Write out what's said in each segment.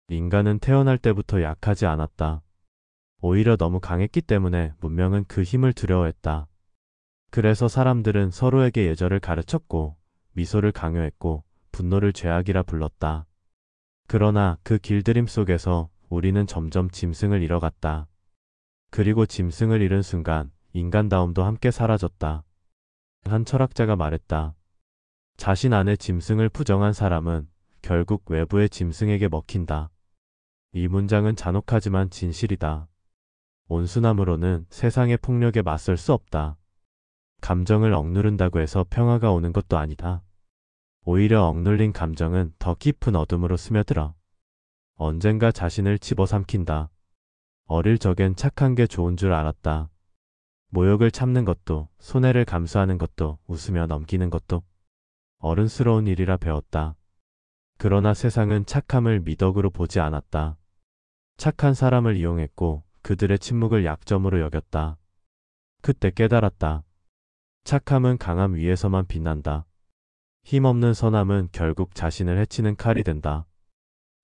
인간은 태어날 때부터 약하지 않았다. 오히려 너무 강했기 때문에 문명은 그 힘을 두려워했다. 그래서 사람들은 서로에게 예절을 가르쳤고 미소를 강요했고 분노를 죄악이라 불렀다. 그러나 그 길들임 속에서 우리는 점점 짐승을 잃어갔다. 그리고 짐승을 잃은 순간 인간다움도 함께 사라졌다. 한 철학자가 말했다. 자신 안의 짐승을 부정한 사람은 결국 외부의 짐승에게 먹힌다. 이 문장은 잔혹하지만 진실이다. 온순함으로는 세상의 폭력에 맞설 수 없다. 감정을 억누른다고 해서 평화가 오는 것도 아니다. 오히려 억눌린 감정은 더 깊은 어둠으로 스며들어 언젠가 자신을 집어삼킨다. 어릴 적엔 착한 게 좋은 줄 알았다. 모욕을 참는 것도, 손해를 감수하는 것도, 웃으며 넘기는 것도 어른스러운 일이라 배웠다. 그러나 세상은 착함을 미덕으로 보지 않았다. 착한 사람을 이용했고 그들의 침묵을 약점으로 여겼다. 그때 깨달았다. 착함은 강함 위에서만 빛난다. 힘없는 선함은 결국 자신을 해치는 칼이 된다.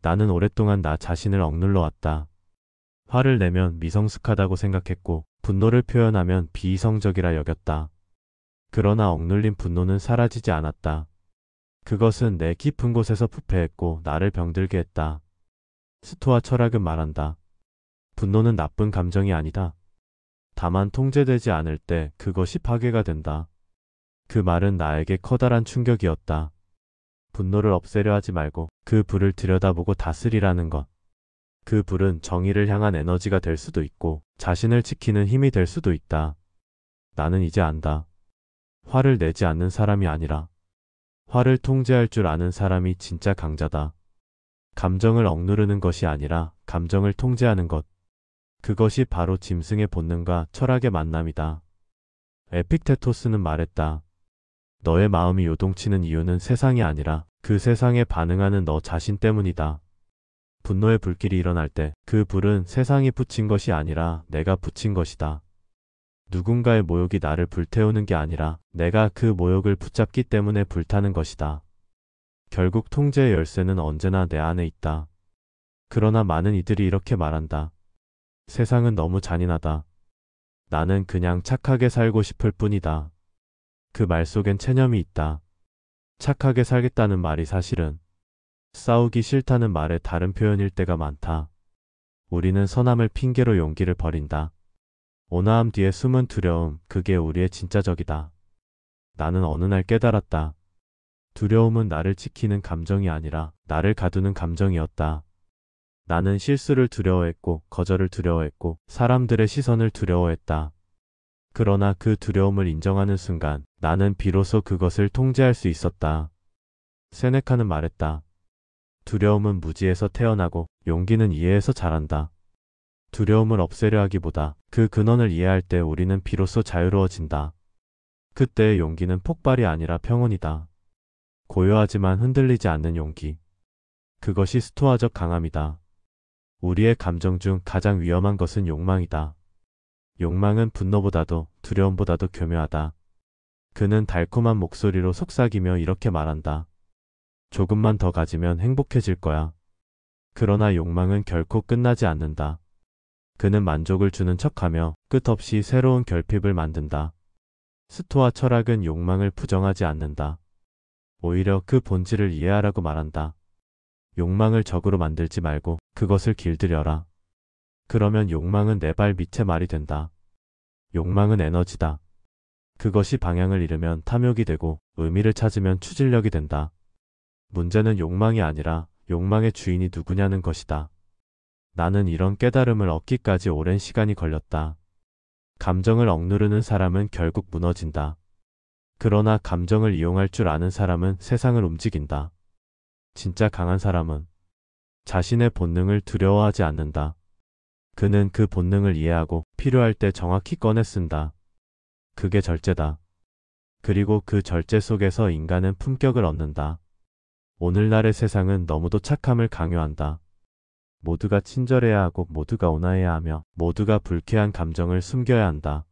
나는 오랫동안 나 자신을 억눌러 왔다. 화를 내면 미성숙하다고 생각했고 분노를 표현하면 비이성적이라 여겼다. 그러나 억눌린 분노는 사라지지 않았다. 그것은 내 깊은 곳에서 부패했고 나를 병들게 했다. 스토아 철학은 말한다. 분노는 나쁜 감정이 아니다. 다만 통제되지 않을 때 그것이 파괴가 된다. 그 말은 나에게 커다란 충격이었다. 분노를 없애려 하지 말고 그 불을 들여다보고 다스리라는 것. 그 불은 정의를 향한 에너지가 될 수도 있고 자신을 지키는 힘이 될 수도 있다. 나는 이제 안다. 화를 내지 않는 사람이 아니라 화를 통제할 줄 아는 사람이 진짜 강자다. 감정을 억누르는 것이 아니라 감정을 통제하는 것. 그것이 바로 짐승의 본능과 철학의 만남이다. 에픽테토스는 말했다. 너의 마음이 요동치는 이유는 세상이 아니라 그 세상에 반응하는 너 자신 때문이다. 분노의 불길이 일어날 때 그 불은 세상이 붙인 것이 아니라 내가 붙인 것이다. 누군가의 모욕이 나를 불태우는 게 아니라 내가 그 모욕을 붙잡기 때문에 불타는 것이다. 결국 통제의 열쇠는 언제나 내 안에 있다. 그러나 많은 이들이 이렇게 말한다. 세상은 너무 잔인하다. 나는 그냥 착하게 살고 싶을 뿐이다. 그 말 속엔 체념이 있다. 착하게 살겠다는 말이 사실은 싸우기 싫다는 말의 다른 표현일 때가 많다. 우리는 선함을 핑계로 용기를 버린다. 온화함 뒤에 숨은 두려움, 그게 우리의 진짜 적이다. 나는 어느 날 깨달았다. 두려움은 나를 지키는 감정이 아니라 나를 가두는 감정이었다. 나는 실수를 두려워했고 거절을 두려워했고 사람들의 시선을 두려워했다. 그러나 그 두려움을 인정하는 순간 나는 비로소 그것을 통제할 수 있었다. 세네카는 말했다. 두려움은 무지에서 태어나고 용기는 이해에서 자란다. 두려움을 없애려 하기보다 그 근원을 이해할 때 우리는 비로소 자유로워진다. 그때의 용기는 폭발이 아니라 평온이다. 고요하지만 흔들리지 않는 용기. 그것이 스토아적 강함이다. 우리의 감정 중 가장 위험한 것은 욕망이다. 욕망은 분노보다도 두려움보다도 교묘하다. 그는 달콤한 목소리로 속삭이며 이렇게 말한다. 조금만 더 가지면 행복해질 거야. 그러나 욕망은 결코 끝나지 않는다. 그는 만족을 주는 척하며 끝없이 새로운 결핍을 만든다. 스토아 철학은 욕망을 부정하지 않는다. 오히려 그 본질을 이해하라고 말한다. 욕망을 적으로 만들지 말고 그것을 길들여라. 그러면 욕망은 내 발 밑에 말이 된다. 욕망은 에너지다. 그것이 방향을 잃으면 탐욕이 되고 의미를 찾으면 추진력이 된다. 문제는 욕망이 아니라 욕망의 주인이 누구냐는 것이다. 나는 이런 깨달음을 얻기까지 오랜 시간이 걸렸다. 감정을 억누르는 사람은 결국 무너진다. 그러나 감정을 이용할 줄 아는 사람은 세상을 움직인다. 진짜 강한 사람은 자신의 본능을 두려워하지 않는다. 그는 그 본능을 이해하고 필요할 때 정확히 꺼내 쓴다. 그게 절제다. 그리고 그 절제 속에서 인간은 품격을 얻는다. 오늘날의 세상은 너무도 착함을 강요한다. 모두가 친절해야 하고 모두가 온화해야 하며 모두가 불쾌한 감정을 숨겨야 한다.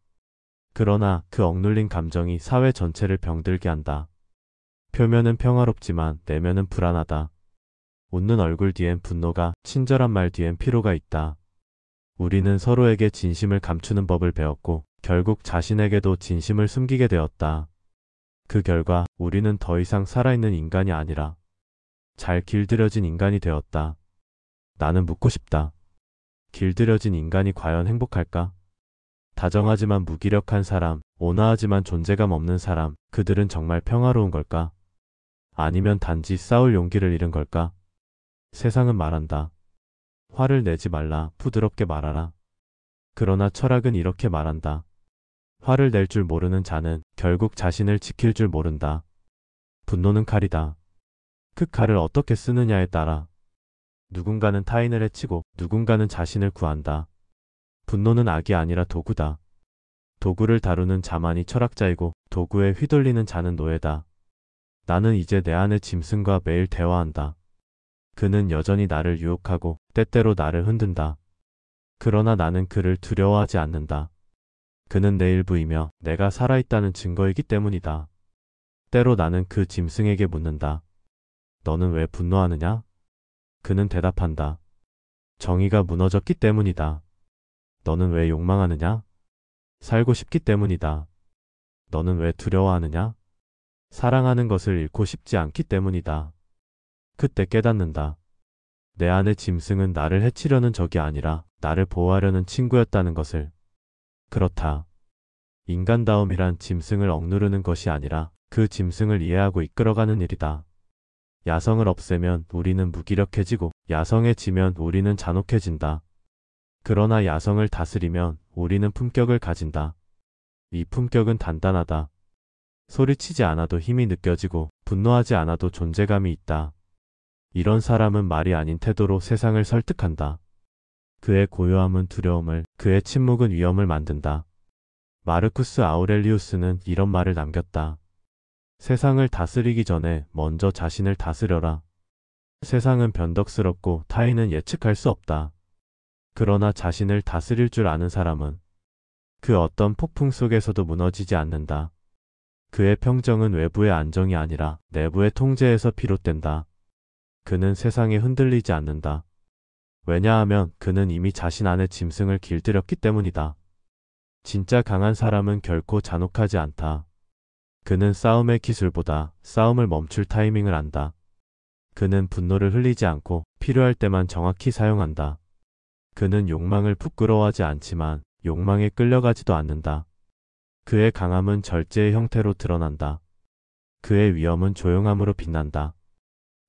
그러나 그 억눌린 감정이 사회 전체를 병들게 한다. 표면은 평화롭지만 내면은 불안하다. 웃는 얼굴 뒤엔 분노가, 친절한 말 뒤엔 피로가 있다. 우리는 서로에게 진심을 감추는 법을 배웠고 결국 자신에게도 진심을 숨기게 되었다. 그 결과 우리는 더 이상 살아있는 인간이 아니라 잘 길들여진 인간이 되었다. 나는 묻고 싶다. 길들여진 인간이 과연 행복할까? 다정하지만 무기력한 사람, 온화하지만 존재감 없는 사람, 그들은 정말 평화로운 걸까? 아니면 단지 싸울 용기를 잃은 걸까? 세상은 말한다. 화를 내지 말라, 부드럽게 말하라. 그러나 철학은 이렇게 말한다. 화를 낼 줄 모르는 자는 결국 자신을 지킬 줄 모른다. 분노는 칼이다. 그 칼을 어떻게 쓰느냐에 따라 누군가는 타인을 해치고 누군가는 자신을 구한다. 분노는 악이 아니라 도구다. 도구를 다루는 자만이 철학자이고 도구에 휘둘리는 자는 노예다. 나는 이제 내 안의 짐승과 매일 대화한다. 그는 여전히 나를 유혹하고 때때로 나를 흔든다. 그러나 나는 그를 두려워하지 않는다. 그는 내 일부이며 내가 살아있다는 증거이기 때문이다. 때로 나는 그 짐승에게 묻는다. 너는 왜 분노하느냐? 그는 대답한다. 정의가 무너졌기 때문이다. 너는 왜 욕망하느냐? 살고 싶기 때문이다. 너는 왜 두려워하느냐? 사랑하는 것을 잃고 싶지 않기 때문이다. 그때 깨닫는다. 내 안의 짐승은 나를 해치려는 적이 아니라 나를 보호하려는 친구였다는 것을. 그렇다. 인간다움이란 짐승을 억누르는 것이 아니라 그 짐승을 이해하고 이끌어가는 일이다. 야성을 없애면 우리는 무기력해지고 야성해지면 우리는 잔혹해진다. 그러나 야성을 다스리면 우리는 품격을 가진다. 이 품격은 단단하다. 소리치지 않아도 힘이 느껴지고 분노하지 않아도 존재감이 있다. 이런 사람은 말이 아닌 태도로 세상을 설득한다. 그의 고요함은 두려움을, 그의 침묵은 위험을 만든다. 마르쿠스 아우렐리우스는 이런 말을 남겼다. 세상을 다스리기 전에 먼저 자신을 다스려라. 세상은 변덕스럽고 타인은 예측할 수 없다. 그러나 자신을 다스릴 줄 아는 사람은 그 어떤 폭풍 속에서도 무너지지 않는다. 그의 평정은 외부의 안정이 아니라 내부의 통제에서 비롯된다. 그는 세상에 흔들리지 않는다. 왜냐하면 그는 이미 자신 안의 짐승을 길들였기 때문이다. 진짜 강한 사람은 결코 잔혹하지 않다. 그는 싸움의 기술보다 싸움을 멈출 타이밍을 안다. 그는 분노를 흘리지 않고 필요할 때만 정확히 사용한다. 그는 욕망을 부끄러워하지 않지만 욕망에 끌려가지도 않는다. 그의 강함은 절제의 형태로 드러난다. 그의 위엄은 조용함으로 빛난다.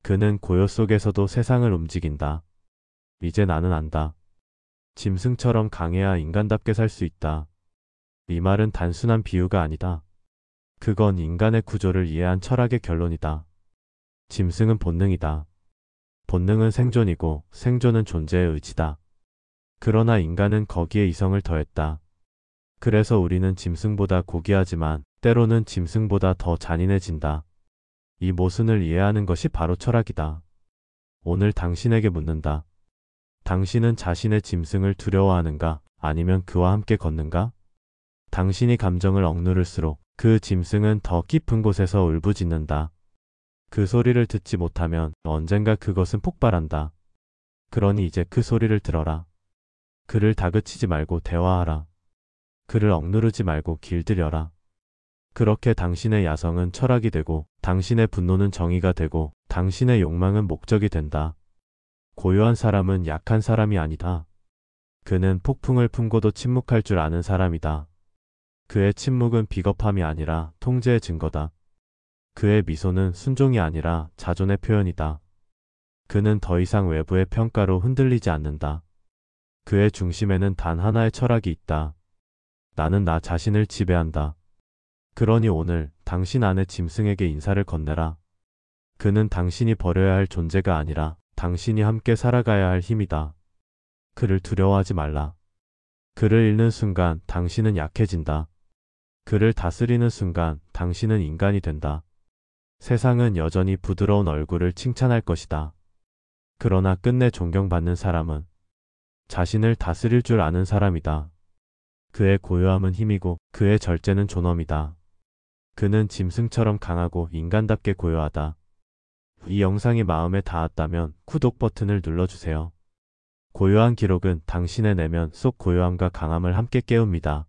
그는 고요 속에서도 세상을 움직인다. 이제 나는 안다. 짐승처럼 강해야 인간답게 살 수 있다. 이 말은 단순한 비유가 아니다. 그건 인간의 구조를 이해한 철학의 결론이다. 짐승은 본능이다. 본능은 생존이고 생존은 존재의 의지다. 그러나 인간은 거기에 이성을 더했다. 그래서 우리는 짐승보다 고귀하지만 때로는 짐승보다 더 잔인해진다. 이 모순을 이해하는 것이 바로 철학이다. 오늘 당신에게 묻는다. 당신은 자신의 짐승을 두려워하는가? 아니면 그와 함께 걷는가? 당신이 감정을 억누를수록 그 짐승은 더 깊은 곳에서 울부짖는다. 그 소리를 듣지 못하면 언젠가 그것은 폭발한다. 그러니 이제 그 소리를 들어라. 그를 다그치지 말고 대화하라. 그를 억누르지 말고 길들여라. 그렇게 당신의 야성은 철학이 되고 당신의 분노는 정의가 되고 당신의 욕망은 목적이 된다. 고요한 사람은 약한 사람이 아니다. 그는 폭풍을 품고도 침묵할 줄 아는 사람이다. 그의 침묵은 비겁함이 아니라 통제의 증거다. 그의 미소는 순종이 아니라 자존의 표현이다. 그는 더 이상 외부의 평가로 흔들리지 않는다. 그의 중심에는 단 하나의 철학이 있다. 나는 나 자신을 지배한다. 그러니 오늘 당신 안의 짐승에게 인사를 건네라. 그는 당신이 버려야 할 존재가 아니라 당신이 함께 살아가야 할 힘이다. 그를 두려워하지 말라. 그를 잃는 순간 당신은 약해진다. 그를 다스리는 순간 당신은 인간이 된다. 세상은 여전히 부드러운 얼굴을 칭찬할 것이다. 그러나 끝내 존경받는 사람은 자신을 다스릴 줄 아는 사람이다. 그의 고요함은 힘이고 그의 절제는 존엄이다. 그는 짐승처럼 강하고 인간답게 고요하다. 이 영상이 마음에 닿았다면 구독 버튼을 눌러주세요. 고요한 기록은 당신의 내면 속 고요함과 강함을 함께 깨웁니다.